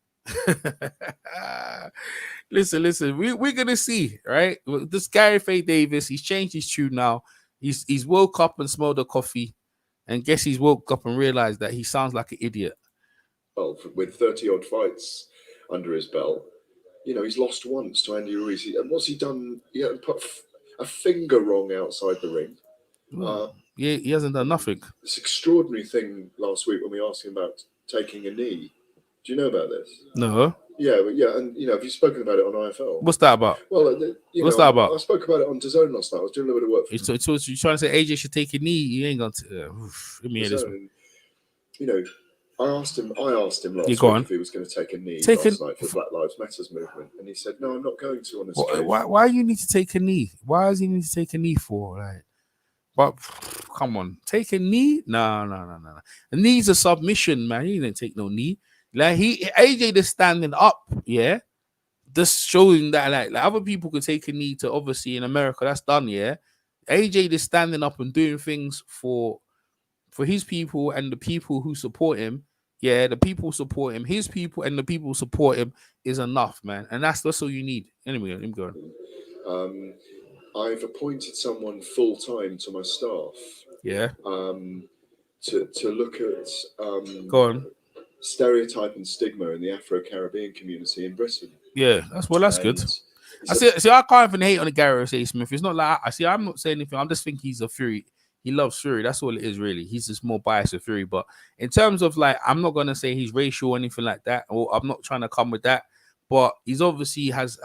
Speaker 3: listen. We're gonna see, right? This Gareth Davies, he's changed his tune now. He's woke up and smelled the coffee, and guess he's woke up and realized that he sounds like an idiot.
Speaker 5: Well, with 30 odd fights under his belt, he's lost once to Andy Ruiz. And what's he done? He hasn't put a finger wrong outside the ring.
Speaker 3: Yeah, he hasn't done nothing.
Speaker 5: This extraordinary thing last week when we asked him about taking a knee. Do you know about this?
Speaker 3: No.
Speaker 5: Yeah, and have you spoken about it on IFL?
Speaker 3: What's that about?
Speaker 5: Well,
Speaker 3: what's that about?
Speaker 5: I spoke about it on DAZN last night. I was doing a little bit of work.
Speaker 3: So you're trying to say AJ should take a knee? You ain't going to. Let me hear this one.
Speaker 5: I asked him last week if he was going to take a knee last night for Black Lives Matters movement, and he said, "No, I'm not going to." On this case.
Speaker 3: Why you need to take a knee? Why does he need to take a knee for? Like, but come on, take a knee? No. A knee's a submission, man. He didn't take no knee. Like AJ just standing up, yeah, just showing that like other people could take a knee to, obviously in America that's done, yeah. AJ just standing up and doing things for his people and the people who support him. Yeah, the people support him, his people and the people support him is enough, man. And that's all you need. Anyway, let me go on.
Speaker 5: I've appointed someone full time to my staff.
Speaker 3: Yeah.
Speaker 5: To look at
Speaker 3: go on.
Speaker 5: Stereotype and stigma in the Afro-Caribbean community in Britain.
Speaker 3: Yeah, that's good. I see. I can't even hate on the Gareth A. Smith. It's not like I'm not saying anything. I'm just thinking he's a Fury. he loves Fury. That's all it is, really. He's just more biased with Fury. But in terms of like, I'm not gonna say he's racial or anything like that, or I'm not trying to come with that. But he's obviously has.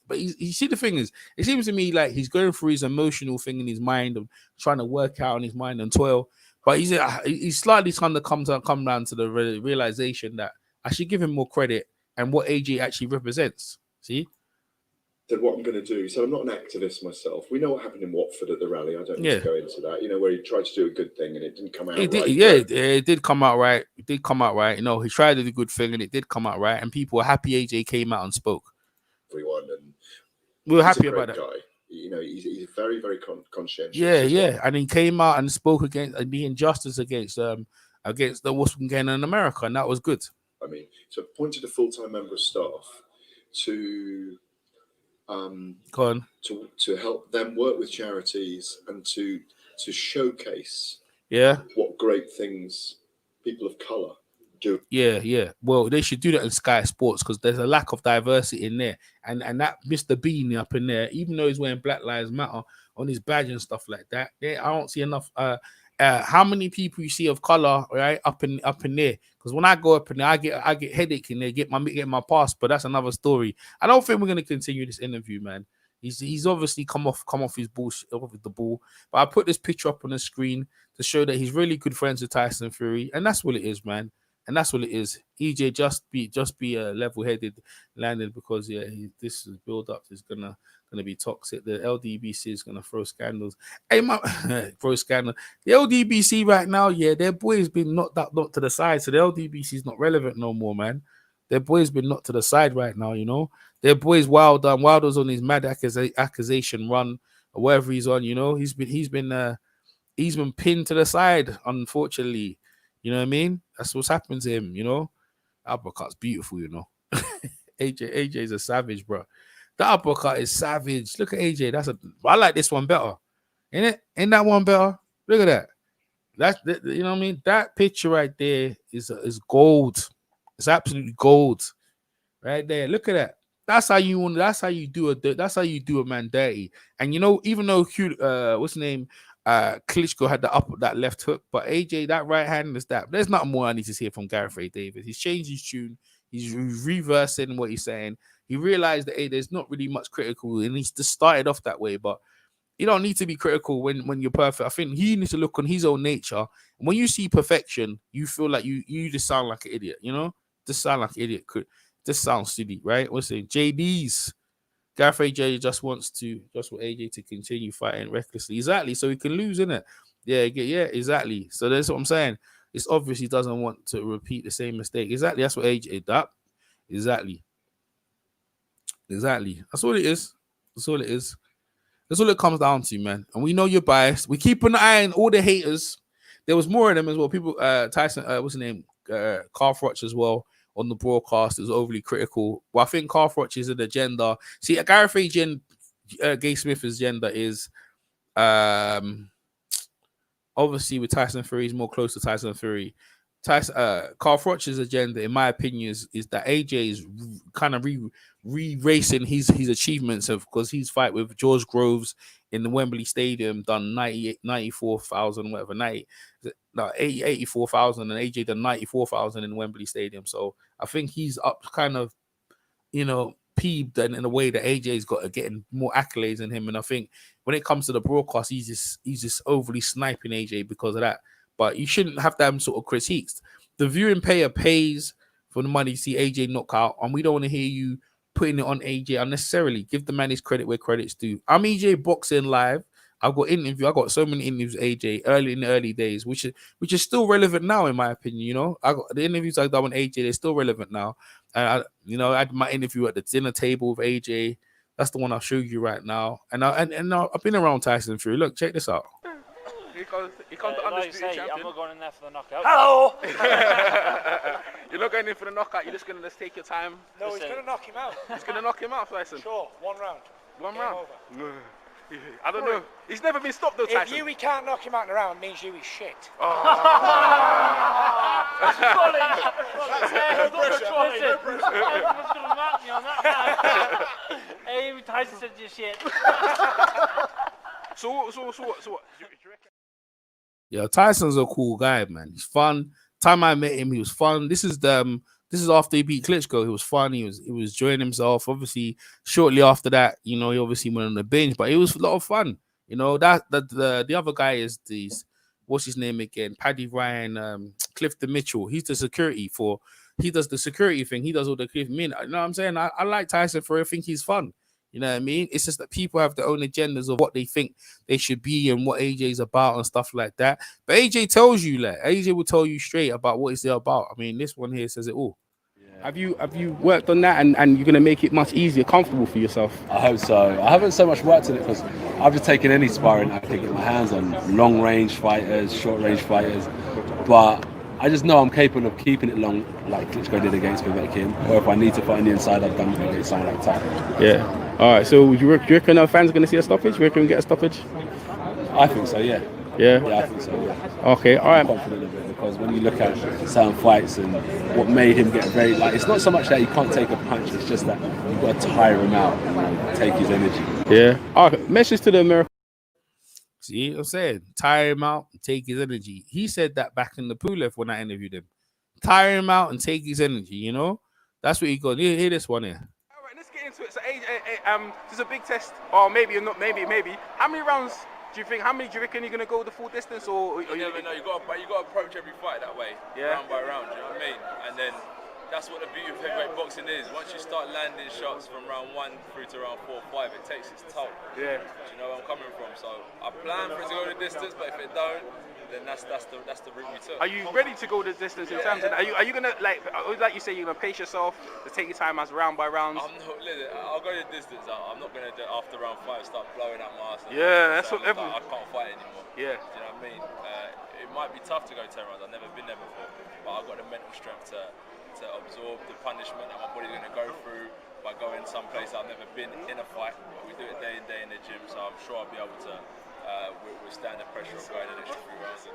Speaker 3: But you see, the thing is, it seems to me like he's going through his emotional thing in his mind and trying to work out in his mind and toil. But he's slightly trying to come down to the realization that I should give him more credit and what AJ actually represents. See?
Speaker 5: Said what I'm going to do. So I'm not an activist myself. We know what happened in Watford at the rally. I don't need to go into that. You know, where he tried to do a good thing and it didn't come out right.
Speaker 3: It did come out right. It did come out right. You know, he tried to do a good thing and it did come out right. And people were happy AJ came out and spoke.
Speaker 5: Everyone, and
Speaker 3: we were happy about that.
Speaker 5: Guy. You know, he's very, very conscientious.
Speaker 3: Yeah. And he came out and spoke against the injustice against the what's been going on in America, and that was good.
Speaker 5: I mean, so appointed a full-time member of staff to help them work with charities and to showcase what great things people of colour do.
Speaker 3: Yeah. Well, they should do that in Sky Sports because there's a lack of diversity in there. And that Mr. Bean up in there, even though he's wearing Black Lives Matter on his badge and stuff like that, I don't see enough. How many people you see of color right up in there? Because when I go up in there, I get headache in there, get my pass. But that's another story. I don't think we're gonna continue this interview, man. He's obviously come off his bullshit with the ball. But I put this picture up on the screen to show that he's really good friends with Tyson Fury, and that's what it is, man. And that's what it is. EJ just be level-headed, landed because this is build up is gonna be toxic. The LDBC is gonna throw scandals. Hey, throw scandal. The LDBC right now, their boy's been knocked to the side, so the LDBC is not relevant no more, man. Their boy's been knocked to the side right now, you know. Their boy's Wilder's on his mad accusation run or whatever he's on, you know. He's been pinned to the side, unfortunately. You know what I mean? That's what's happened to him, you know. Uppercut's beautiful, you know. AJ's a savage, bro. The uppercut is savage. Look at AJ. I like this one better. Ain't it? Ain't that one better? Look at that. That's you know what I mean? That picture right there is gold. It's absolutely gold. Right there. Look at that. That's how you do a man dirty. And you know, even though what's his name? Klitschko had that left hook, but AJ, that right hand is that. There's nothing more I need to hear from Gareth Davies. He's changed his tune. He's reversing what he's saying. He realized that there's not really much critical, and he's just started off that way. But you don't need to be critical when you're perfect. I think he needs to look on his own nature. And when you see perfection, you feel like you just sound like an idiot. You know, just sound like an idiot. This sounds silly, right? What's it? JD's. Gareth AJ just wants AJ to continue fighting recklessly. Exactly. So he can lose, innit? Yeah, exactly. So that's what I'm saying. It's obvious he doesn't want to repeat the same mistake. Exactly. That's what AJ did. That. Exactly. That's all it is. That's all it comes down to, man. And we know you're biased. We keep an eye on all the haters. There was more of them as well. People, Tyson, what's his name? Carl Froch as well. On the broadcast is overly critical. Well, I think Carl Froch is an agenda. See, Gareth AJ and Gay Smith's agenda is obviously with Tyson Fury, he's more close to Tyson Fury. Carl Froch's agenda, in my opinion, is that AJ is kind of re-racing his achievements because he's fight with George Groves in the Wembley Stadium, done 94,000, whatever, 84,000, and AJ done 94,000 in Wembley Stadium. So I think he's up kind of, you know, peeved and in a way that AJ's got getting more accolades than him. And I think when it comes to the broadcast, he's just overly sniping AJ because of that. But you shouldn't have them sort of critiques. The viewing payer pays for the money to see AJ knock out, and we don't want to hear you putting it on AJ unnecessarily. Give the man his credit where credit's due. I'm EJ Boxing Live. I got so many interviews with AJ in the early days, which is still relevant now, in my opinion. You know, I got the interviews I've done with AJ, they're still relevant now. And I had my interview at the dinner table with AJ. That's the one I'll show you right now. And I've been around Tyson Fury. Look, check this out.
Speaker 1: He comes to Undisputed champion.
Speaker 7: I'm not going in there for the knockout.
Speaker 1: Hello! You're not going in for the knockout, you're just going to take your time.
Speaker 7: No, he's going to knock him out.
Speaker 1: He's going to knock him out, Tyson.
Speaker 7: Sure, one round.
Speaker 1: One round? I don't know. He's never been stopped though, Tyson.
Speaker 7: If Yui can't knock him out in a round, means Yui's shit.
Speaker 8: Hey, Tyson said your shit.
Speaker 1: So what?
Speaker 3: Yeah, Tyson's a cool guy, man. He's fun. Time I met him, he was fun. This is after he beat Klitschko. He was fun. He was enjoying himself. Obviously, shortly after that, you know, he obviously went on the binge, but it was a lot of fun. You know, that the other guy is these, what's his name again? Paddy Ryan, Clifton Mitchell. He does the security thing. He does all the Cliff. You know what I'm saying? I like Tyson for I think he's fun. You know what I mean? It's just that people have their own agendas of what they think they should be and what AJ's about and stuff like that. But AJ tells you that. AJ will tell you straight about what it's about. I mean, this one here says it all.
Speaker 8: Have you worked on that and you're going to make it much easier, comfortable for yourself?
Speaker 9: I hope so. I haven't so much worked on it because I've just taken any sparring I can get my hands on, long range fighters, short range fighters, but I just know I'm capable of keeping it long, like Klitschko did against Povetkin, or if I need to fight on the inside, I've done it against someone like Tyson.
Speaker 8: Yeah. All right. So do you reckon our fans are going to see a stoppage? You reckon we get a stoppage?
Speaker 9: I think so. Yeah.
Speaker 8: Yeah.
Speaker 9: Yeah, I think so. Yeah.
Speaker 8: Okay. All right.
Speaker 9: I'm confident of it because when you look at certain fights and what made him get very it's not so much that he can't take a punch. It's just that you've got to tire him out and take his energy.
Speaker 8: Yeah. All right. Message to the American.
Speaker 3: See what I'm saying? Tire him out and take his energy. He said that back in the Pulev when I interviewed him. Tire him out and take his energy, you know? That's what he got. Hear this one here.
Speaker 1: All right, let's get into it. So, this is a big test, or maybe not. Maybe. How many rounds do you think? How many do you reckon you're gonna go the full distance, or
Speaker 2: You never know. You got to approach every fight that way, round by round. You know what I mean? And then that's what the beauty of heavyweight boxing is. Once you start landing shots from round 1 through to round 4, 5, it takes its toll.
Speaker 1: Yeah.
Speaker 2: Do you know where I'm coming from? So I plan for it to go the distance, but if it don't, then that's the route we took.
Speaker 1: Are you ready to go the distance in terms of? Are you gonna like you say you're gonna pace yourself to take your time as round by round?
Speaker 2: I'll go the distance. I'm not gonna do after round 5 start blowing out my ass.
Speaker 1: Yeah, that's what everyone.
Speaker 2: I can't fight anymore.
Speaker 1: Yeah.
Speaker 2: Do you know what I mean? It might be tough to go 10 rounds. I've never been there before, but I've got the mental strength to absorb the punishment that my body's going to go through by going someplace I've never been in a fight. But we do it day in day in the gym, so I'm sure I'll be able to withstand the pressure of going an extra 3 rounds.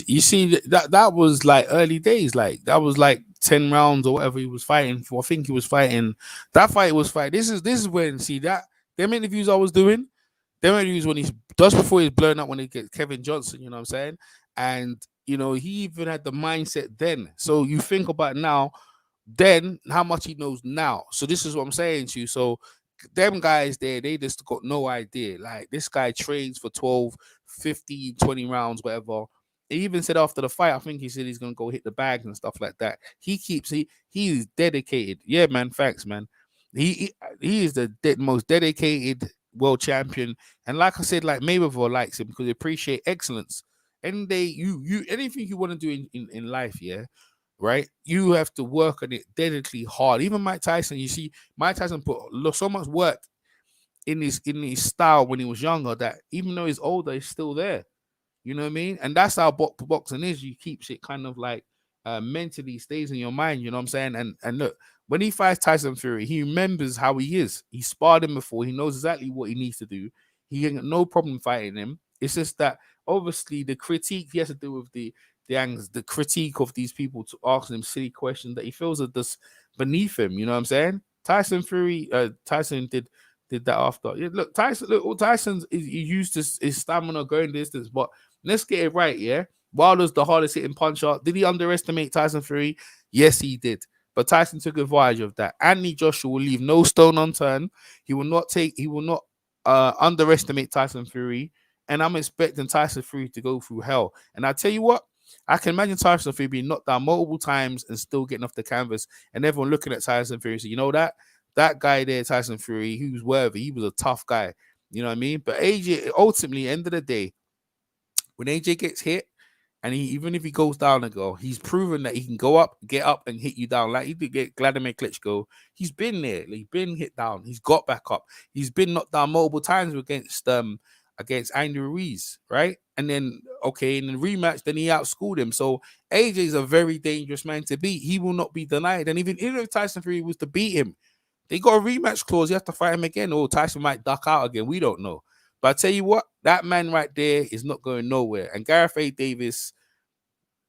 Speaker 3: You see that was like early days, like that was like 10 rounds or whatever he was fighting for. I think he was fighting that fight was fight. This is when see that them interviews I was doing, them interviews when he's just before he's blown up when he gets Kevin Johnson, you know what I'm saying? And you know, he even had the mindset then. So you think about now, then how much he knows now. So this is what I'm saying to you. So them guys there, they just got no idea. Like this guy trains for 12, 15, 20 rounds, whatever. He even said after the fight, I think he said he's gonna go hit the bags and stuff like that. He is dedicated. Yeah, man, facts, man. He is the most dedicated world champion. And like I said, like Mayweather likes him because they appreciate excellence. And you anything you want to do in life, yeah, right? You have to work on it deadly hard. Even Mike Tyson, you see, Mike Tyson put so much work in his style when he was younger that even though he's older, he's still there. You know what I mean? And that's how boxing is. You keeps it kind of like mentally stays in your mind. You know what I'm saying? And look, when he fights Tyson Fury, he remembers how he is. He sparred him before. He knows exactly what he needs to do. He ain't got no problem fighting him. It's just that obviously the critique he has to do with the critique of these people to asking him silly questions that he feels are just beneath him. You know what I'm saying? Tyson Fury, Tyson did that after. Yeah, look, Tyson's he used his stamina going distance, but let's get it right, yeah. Wilder's the hardest hitting puncher. Did he underestimate Tyson Fury? Yes, he did. But Tyson took advantage of that. Anthony Joshua will leave no stone unturned. He will not underestimate Tyson Fury. And I'm expecting Tyson Fury to go through hell. And I tell you what, I can imagine Tyson Fury being knocked down multiple times and still getting off the canvas. And everyone looking at Tyson Fury, so you know that guy there, Tyson Fury, he was worthy. He was a tough guy. You know what I mean? But AJ, ultimately, end of the day, when AJ gets hit, and even if he goes down and go, he's proven that he can go up, get up, and hit you down. Like he did get Vladimir Klitschko. He's been there. He's been hit down. He's got back up. He's been knocked down multiple times against Andy Ruiz, right? And then, okay, in the rematch, then he outschooled him. So AJ is a very dangerous man to beat. He will not be denied. And even if Tyson Fury was to beat him, they got a rematch clause. You have to fight him again. Or Tyson might duck out again. We don't know. But I tell you what, that man right there is not going nowhere. And Gareth A. Davies,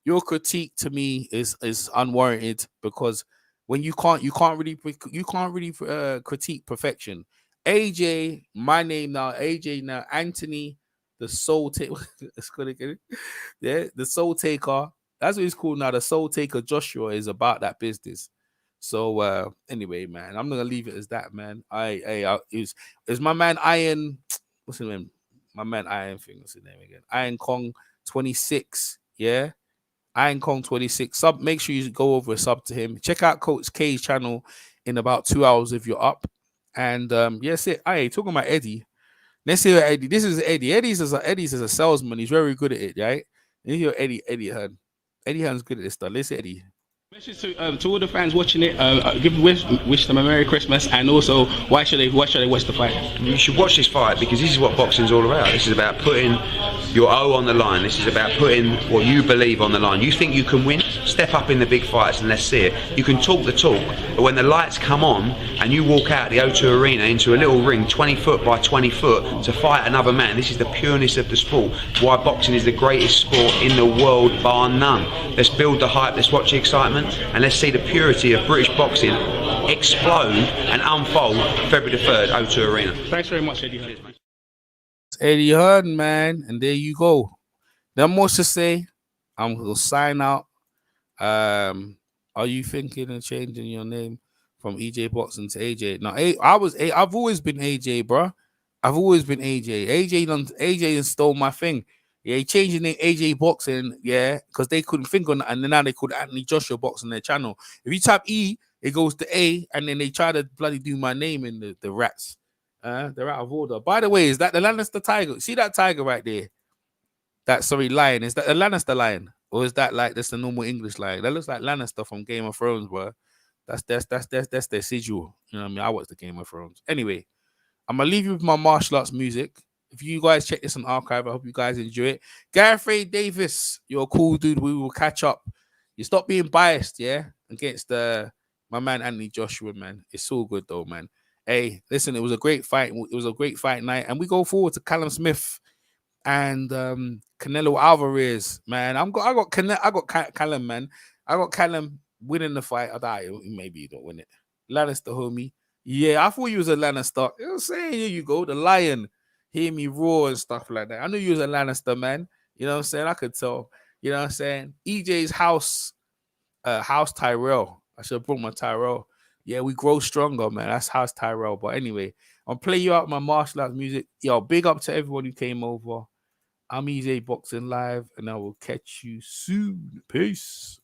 Speaker 3: your critique to me is unwarranted because when you can't really critique perfection. AJ, my name now, AJ now, Anthony the soul taker. It's gonna get it. Yeah, the soul taker. That's what he's called now. The soul taker Joshua is about that business. So anyway, man, I'm gonna leave it as that, man. It's my man Iron. What's his name? My man Iron thing. What's his name again? Iron Kong 26. Yeah. Iron Kong 26. Sub, make sure you go over a sub to him. Check out Coach K's channel in about 2 hours if you're up. And yes, it. Hey, talking about Eddie. Let's hear Eddie. This is Eddie. Eddie's is a salesman. He's very good at it, right? Let's hear Eddie Hearn. Eddie Hearn's good at this stuff. Let's hear Eddie.
Speaker 8: Message to all the fans watching it, wish them a Merry Christmas, and also why should they watch the fight?
Speaker 10: You should watch this fight because this is what boxing's all about. This is about putting your O on the line. This is about putting what you believe on the line. You think you can win? Step up in the big fights and let's see it. You can talk the talk, but when the lights come on and you walk out the O2 Arena into a little ring 20 foot by 20 foot to fight another man, this is the pureness of the sport. Why boxing is the greatest sport in the world bar none. Let's build the hype, let's watch the excitement, and let's see the purity of British boxing explode and unfold February the 3rd, O2 Arena.
Speaker 8: Thanks very much, Eddie Hearn.
Speaker 3: It's Eddie Hearn, man, and there you go. Not much to say. I'm gonna sign out. Are you thinking of changing your name from EJ Boxing to AJ? No, I've always been AJ, bro. I've always been AJ. AJ stole my thing. Yeah, he changed the name AJ Boxing, yeah, because they couldn't think on it, and then now they called Anthony Joshua Boxing their channel. If you type E, it goes to A, and then they try to bloody do my name in the rats. They're out of order. By the way, is that the Lannister tiger? See that tiger right there? Lion. Is that the Lannister lion? Or is that like that's the normal English lion? That looks like Lannister from Game of Thrones, bro. That's their sigil. You know what I mean? I watch the Game of Thrones. Anyway, I'm gonna leave you with my martial arts music. If you guys check this on archive, I hope you guys enjoy it. Gareth Davies, you're a cool dude. We will catch up. You stop being biased, yeah, against my man Anthony Joshua, man. It's all good though, man. Hey, listen, it was a great fight. It was a great fight night, and we go forward to Callum Smith and Canelo Alvarez, man. I got Callum, man. I got Callum winning the fight. Maybe you don't win it. Lannister, homie. Yeah, I thought you was a Lannister. You know what I'm saying? Here you go, the lion. Hear me roar and stuff like that. I knew you was a Lannister, man. You know what I'm saying? I could tell. You know what I'm saying? EJ's house Tyrell. I should have brought my Tyrell. Yeah, we grow stronger, man. That's House Tyrell. But anyway, I'll play you out my martial arts music. Yo, big up to everyone who came over. I'm EJ Boxing Live, and I will catch you soon. Peace.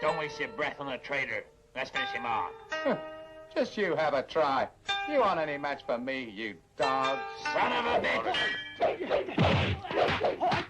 Speaker 11: Don't waste your breath on a traitor. Let's finish him off.
Speaker 12: Just you have a try. You aren't any match for me, you dog.
Speaker 11: Son of a bitch!